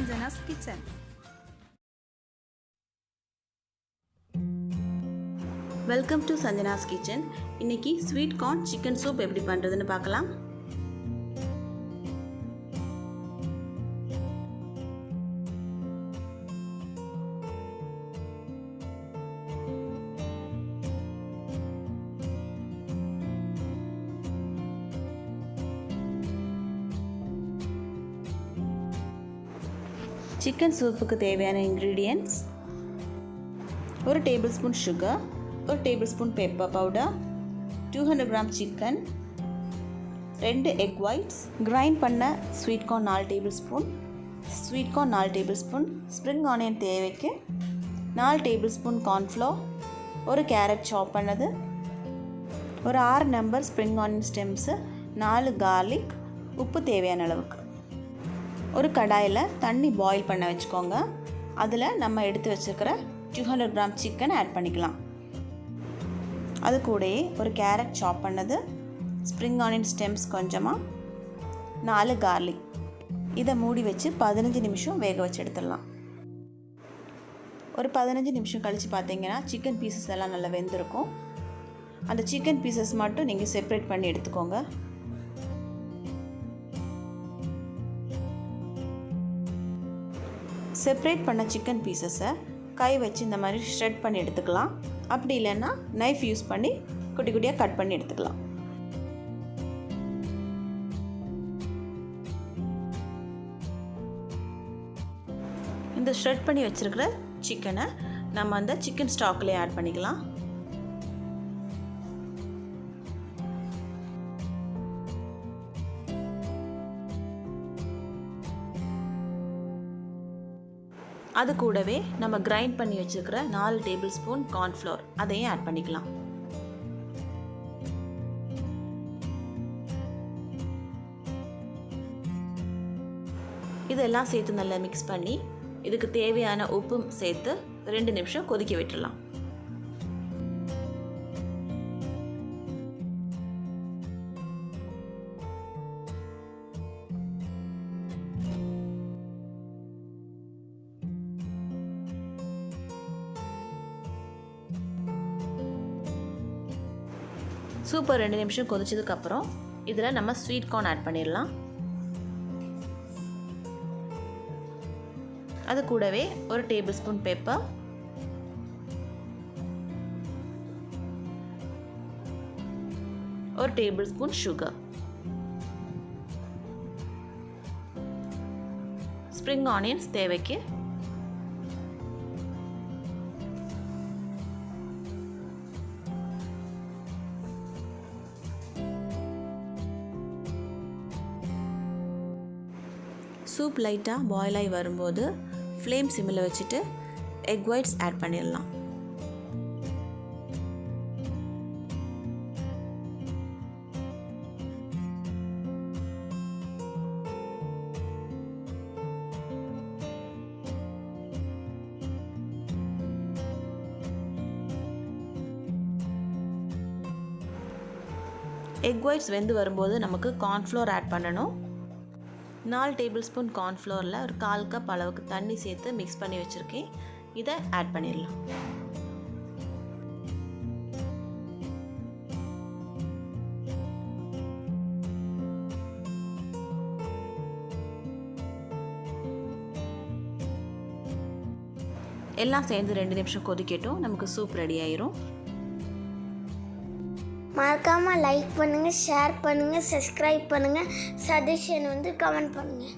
SUNJANAA'S kitchen. Welcome to SUNJANAA'S kitchen. இன்னைக்கு sweet corn chicken soup எப்படி பண்றதுன்னு பார்க்கலாம். சிக்கன் சூப்புக்கு தேவையான ingredients: 1 tablespoon sugar, 1 tablespoon pepper powder, 200 gram chicken, 2 egg whites, grind பண்ண sweet corn 4 tablespoon, sweet corn 4 tablespoon, spring onion தேவைக்கு 4 tablespoon corn flour, 1 carrot chop பண்ணது, ஒரு 6 number spring onion stems, 4 garlic, உப்பு தேவையான அளவுக்கு. ஒரு கடாயில் தண்ணி பாயில் பண்ண வச்சுக்கோங்க. அதில் நம்ம எடுத்து வச்சுருக்கிற 200 gram சிக்கன் ஆட் பண்ணிக்கலாம். அது கூடயே ஒரு கேரட் சாப் பண்ணது, ஸ்ப்ரிங் ஆனியன் ஸ்டெம்ஸ் கொஞ்சமாக, 4 கார்லிக். இதை மூடி வச்சு 15 நிமிஷம் வேக வச்சு எடுத்துடலாம். ஒரு 15 நிமிஷம் கழித்து பார்த்தீங்கன்னா சிக்கன் பீசஸ் எல்லாம் நல்லா வெந்திருக்கும். அந்த சிக்கன் பீசஸ் மட்டும் நீங்கள் செப்ரேட் பண்ணி எடுத்துக்கோங்க. செப்ரேட் பண்ண சிக்கன் பீசஸை கை வச்சு இந்த மாதிரி ஷ்ரெட் பண்ணி எடுத்துக்கலாம். அப்படி இல்லைன்னா நைஃப் யூஸ் பண்ணி குட்டி குட்டியாக கட் பண்ணி எடுத்துக்கலாம். இந்த ஷ்ரெட் பண்ணி வச்சுருக்கிற சிக்கனை நம்ம அந்த சிக்கன் ஸ்டாக்லேயே ஆட் பண்ணிக்கலாம். அது கூடவே நம்ம கிரைண்ட் பண்ணி வச்சுருக்கிற 4 டேபிள் ஸ்பூன் கார்ன்ஃப்ளவர் அதையும் ஆட் பண்ணிக்கலாம். இதெல்லாம் சேர்த்து நல்லா மிக்ஸ் பண்ணி இதுக்கு தேவையான உப்பும் சேர்த்து 2 நிமிஷம் கொதிக்க விட்டுடலாம். சூப்பர் 2 நிமிஷம் கொதிச்சதுக்கப்புறம் இதில் நம்ம ஸ்வீட் கார்ன் ஆட் பண்ணிடலாம். அது கூடவே ஒரு டேபிள் ஸ்பூன் பெப்பர், ஒரு table spoon sugar, spring onions தேவைக்கு, சூப் லைட்டாக பாயில் ஆகி வரும்போது ஃப்ளேம் சிம்மில் வச்சுட்டு எக் ஒயிட்ஸ் ஆட் பண்ணிடலாம். எக் ஒயிட்ஸ் வெந்து வரும்போது நமக்கு கார்ன்ஃப்ளவர் ஆட் பண்ணணும். 4 டேபிள் ஸ்பூன் கார்ன்ஃப்ளவரில் ஒரு 1/4 கப் அளவுக்கு தண்ணி சேர்த்து மிக்ஸ் பண்ணி வச்சுருக்கேன். இதை ஆட் பண்ணிடலாம். எல்லாம் சேர்ந்து 2 நிமிஷம் கொதிக்கட்டும். நமக்கு சூப் ரெடி ஆயிரும். மறக்காமல் லைக் பண்ணுங்கள், ஷேர் பண்ணுங்கள், சப்ஸ்கிரைப் பண்ணுங்கள், சஜஷன் வந்து கமெண்ட் பண்ணுங்கள்.